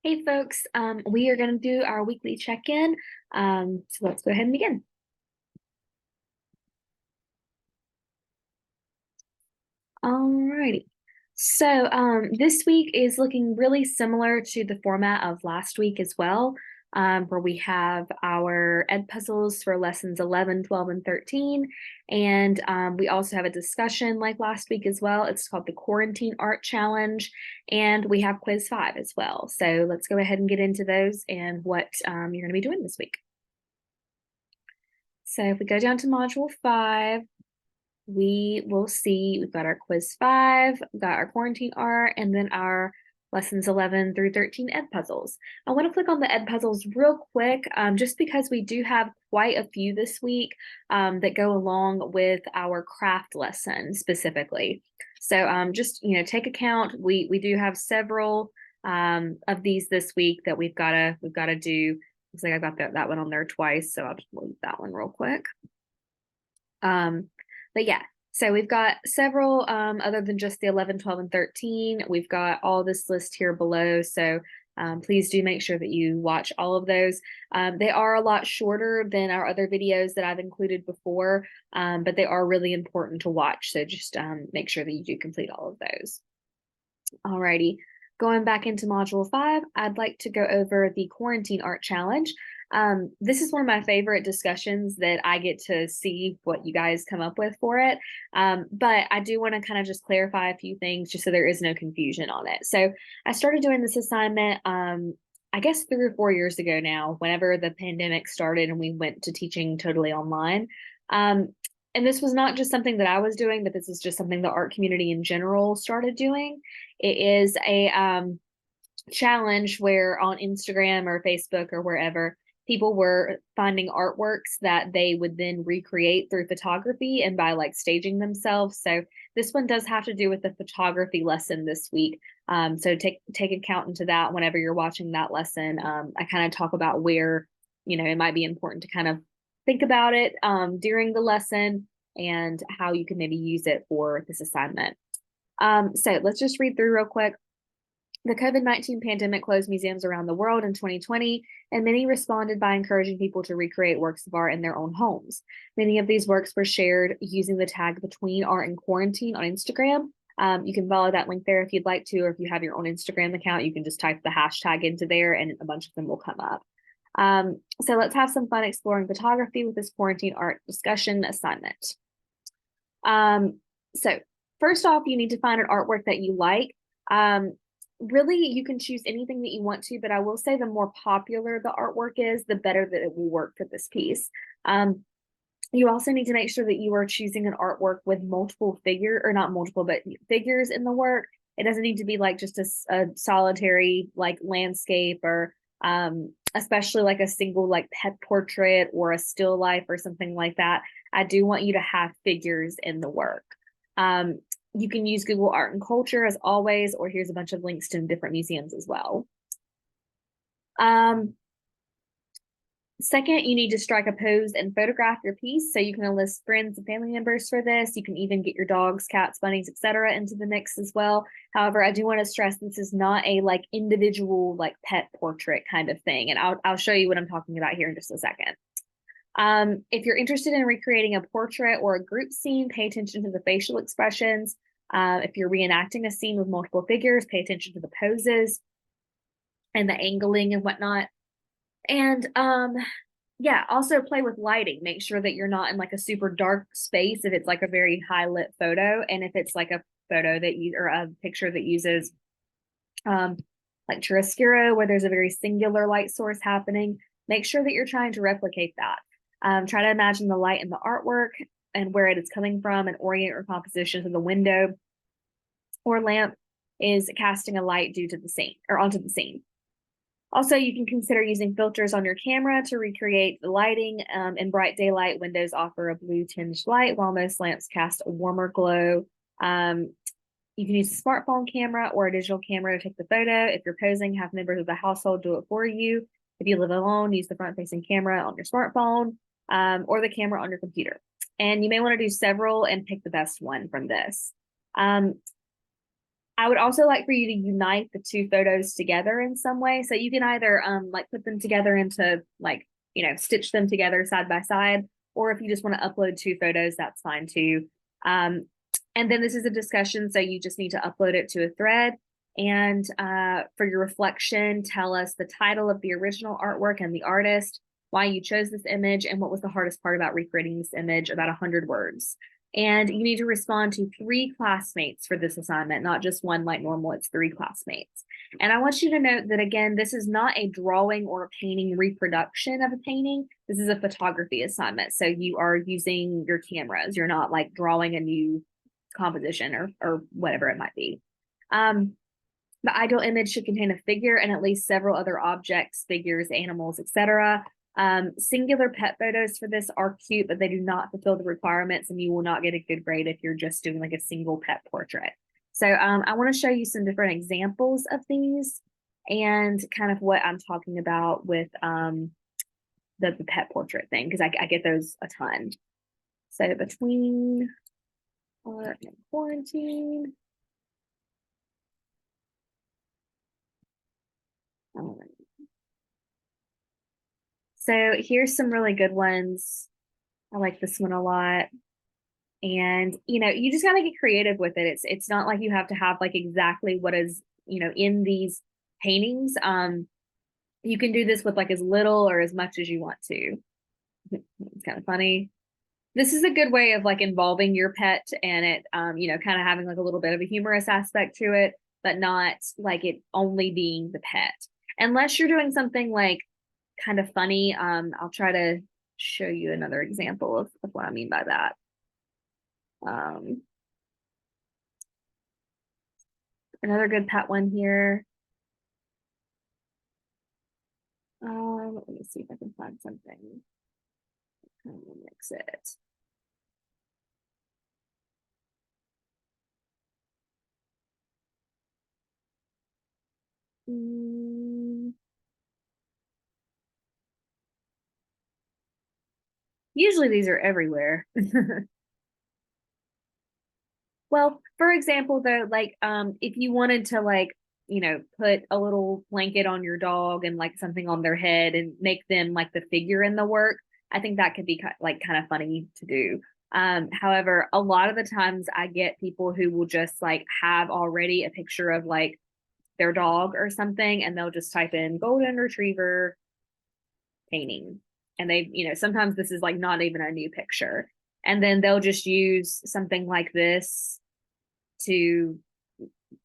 Hey folks, we are going to do our weekly check-in. So let's go ahead and begin. Alrighty. So this week is looking really similar to the format of last week as well, where we have our Ed puzzles for lessons 11, 12, and 13. And we also have a discussion like last week as well. It's called the Quarantine Art Challenge, and we have Quiz 5 as well. So let's go ahead and get into those and what you're going to be doing this week. So if we go down to Module 5, we will see we've got our quiz 5, we've got our quarantine art, and then our lessons 11 through 13 ed puzzles. I want to click on the ed puzzles real quick, just because we do have quite a few this week that go along with our craft lesson specifically. So just take account. We do have several of these this week that we've got to do. Looks like I got that one on there twice, so I'll just leave that one real quick. But yeah, so we've got several other than just the 11, 12, and 13. We've got all this list here below. So please do make sure that you watch all of those. They are a lot shorter than our other videos that I've included before, but they are really important to watch. So just make sure that you do complete all of those. Alrighty, going back into Module 5, I'd like to go over the Quarantine Art Challenge. This is one of my favorite discussions that I get to see what you guys come up with for it. But I do want to kind of just clarify a few things just so there is no confusion on it. So I started doing this assignment, I guess 3 or 4 years ago now, whenever the pandemic started and we went to teaching totally online. And this was not just something that I was doing, but this is just something the art community in general started doing. It is a challenge where on Instagram or Facebook or wherever, people were finding artworks that they would then recreate through photography and by like staging themselves. So this one does have to do with the photography lesson this week. So take account into that whenever you're watching that lesson. I kind of talk about where, it might be important to kind of think about it during the lesson and how you can maybe use it for this assignment. So let's just read through real quick. The COVID-19 pandemic closed museums around the world in 2020, and many responded by encouraging people to recreate works of art in their own homes. Many of these works were shared using the tag Between Art and Quarantine on Instagram. You can follow that link there if you'd like to, or if you have your own Instagram account, you can just type the hashtag into there and a bunch of them will come up. So let's have some fun exploring photography with this quarantine art discussion assignment. So first off, you need to find an artwork that you like. Really, you can choose anything that you want to, but I will say the more popular the artwork is, the better that it will work for this piece. You also need to make sure that you are choosing an artwork with multiple figure, or not multiple, but figures in the work. It doesn't need to be like just a solitary like landscape or especially like a single like pet portrait or a still life or something like that. I do want you to have figures in the work. You can use Google Art and Culture as always, or here's a bunch of links to different museums as well. Second, you need to strike a pose and photograph your piece. So you can enlist friends and family members for this. You can even get your dogs, cats, bunnies, etc. into the mix as well. However, I do want to stress this is not a like individual like pet portrait kind of thing. And I'll show you what I'm talking about here in just a second. If you're interested in recreating a portrait or a group scene, pay attention to the facial expressions. If you're reenacting a scene with multiple figures, pay attention to the poses and the angling and whatnot. And yeah, also play with lighting. Make sure that you're not in like a super dark space if it's like a very high lit photo, and if it's like a photo that you or a picture that uses like chiaroscuro where there's a very singular light source happening, make sure that you're trying to replicate that. Try to imagine the light in the artwork and where it is coming from, and orient your composition to the window or lamp is casting a light due to the scene or onto the scene. Also, you can consider using filters on your camera to recreate the lighting. In bright daylight, windows offer a blue tinged light, while most lamps cast a warmer glow. You can use a smartphone camera or a digital camera to take the photo. If you're posing, have members of the household do it for you. If you live alone, use the front-facing camera on your smartphone or the camera on your computer. And you may want to do several and pick the best one from this. I would also like for you to unite the two photos together in some way. So you can either like put them together into like, stitch them together side by side, or if you just want to upload two photos, that's fine too. And then this is a discussion, so you just need to upload it to a thread. And for your reflection, tell us the title of the original artwork and the artist, why you chose this image, and what was the hardest part about recreating this image, about 100 words. And you need to respond to 3 classmates for this assignment, not just one like normal, it's 3 classmates. And I want you to note that, again, this is not a drawing or a painting reproduction of a painting. This is a photography assignment. So you are using your cameras. You're not like drawing a new composition or whatever it might be. The ideal image should contain a figure and at least several other objects, figures, animals, etc. Singular pet photos for this are cute, but they do not fulfill the requirements, and you will not get a good grade if you're just doing like a single pet portrait. So I want to show you some different examples of these and kind of what I'm talking about with the pet portrait thing, because I get those a ton. So between art and quarantine. All right. So here's some really good ones. I like this one a lot. And you just gotta get creative with it. It's not like you have to have like exactly what is in these paintings. You can do this with like as little or as much as you want to. It's kind of funny. This is a good way of like involving your pet and it kind of having like a little bit of a humorous aspect to it, but not like it only being the pet. Unless you're doing something like kind of funny. I'll try to show you another example of what I mean by that. Another good pet one here. Let me see if I can find something. Mix it. Usually these are everywhere. Well, for example, though, like if you wanted to like, put a little blanket on your dog and like something on their head and make them like the figure in the work, I think that could be kind of funny to do. However, a lot of the times I get people who will just like have already a picture of like their dog or something, and they'll just type in golden retriever painting. And they, sometimes this is like not even a new picture. And then they'll just use something like this to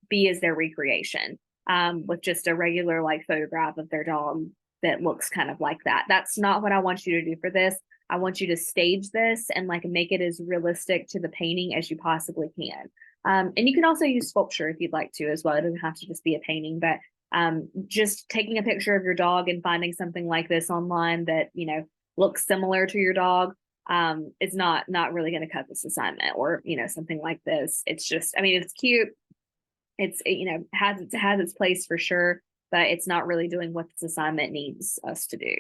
be as their recreation, with just a regular like photograph of their dog that looks kind of like that. That's not what I want you to do for this. I want you to stage this and like make it as realistic to the painting as you possibly can. And you can also use sculpture if you'd like to as well. It doesn't have to just be a painting, but just taking a picture of your dog and finding something like this online that looks similar to your dog is not really going to cut this assignment, or something like this. It's just, I mean, it's cute, it's has its place for sure, but it's not really doing what this assignment needs us to do.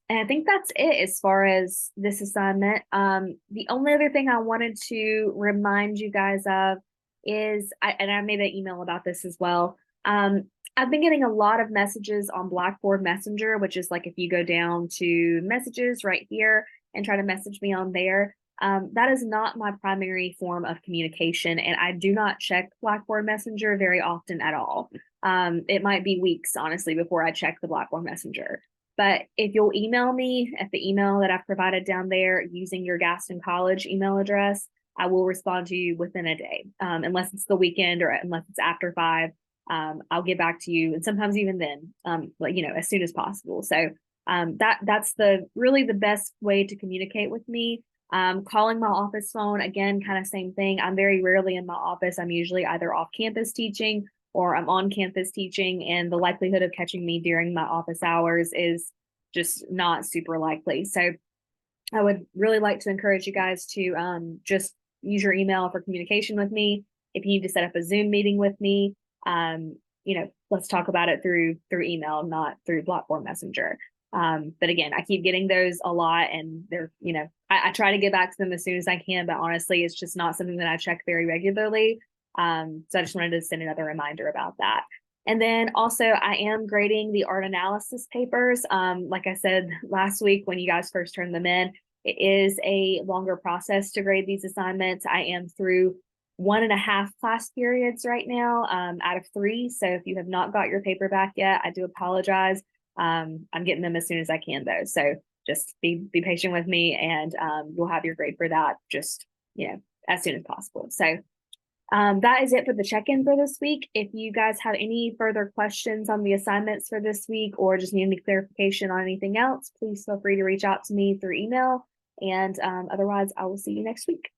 And I think that's it as far as this assignment. The only other thing I wanted to remind you guys of is, and I made an email about this as well. I've been getting a lot of messages on Blackboard Messenger, which is like if you go down to messages right here and try to message me on there. That is not my primary form of communication, and I do not check Blackboard Messenger very often at all. It might be weeks, honestly, before I check the Blackboard Messenger. But if you'll email me at the email that I've provided down there using your Gaston College email address, I will respond to you within a day, unless it's the weekend or unless it's after 5. I'll get back to you, and sometimes even then, as soon as possible. So that's really the best way to communicate with me. Calling my office phone, again, kind of same thing. I'm very rarely in my office. I'm usually either off campus teaching or I'm on campus teaching, and the likelihood of catching me during my office hours is just not super likely. So I would really like to encourage you guys to just use your email for communication with me. If you need to set up a Zoom meeting with me, let's talk about it through email, not through Blackboard Messenger. But again, I keep getting those a lot, and they're, I try to get back to them as soon as I can, but honestly, it's just not something that I check very regularly. So I just wanted to send another reminder about that. And then also I am grading the art analysis papers. Like I said last week when you guys first turned them in, it is a longer process to grade these assignments. I am through 1.5 class periods right now, out of 3. So if you have not got your paper back yet, I do apologize. I'm getting them as soon as I can though. So just be patient with me, and you'll have your grade for that just, as soon as possible. So that is it for the check-in for this week. If you guys have any further questions on the assignments for this week, or just need any clarification on anything else, please feel free to reach out to me through email. And otherwise, I will see you next week.